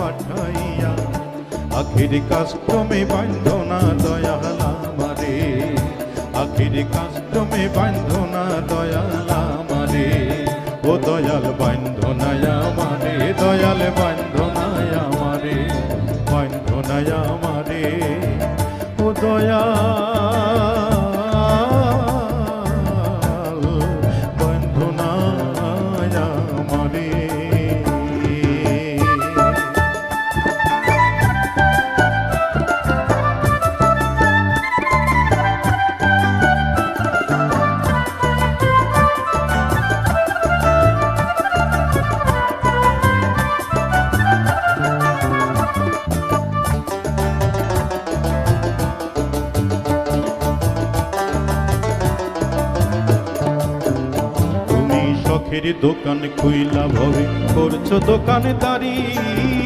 পাঠাইয়া, আখির কাজ তুমি বান্ধো না দয়াল আমারে, আখির কাজ তুমি বান্ধো না দয়াল আমারে, ও দয়াল বান্ধো না আমারে, দয়াল বান্ধো না আমারে, বান্ধো না আমারে, ও দয়াল বান্ধো না আমারে। শখের দোকান খুইলা ভবে করছো দোকানদারি,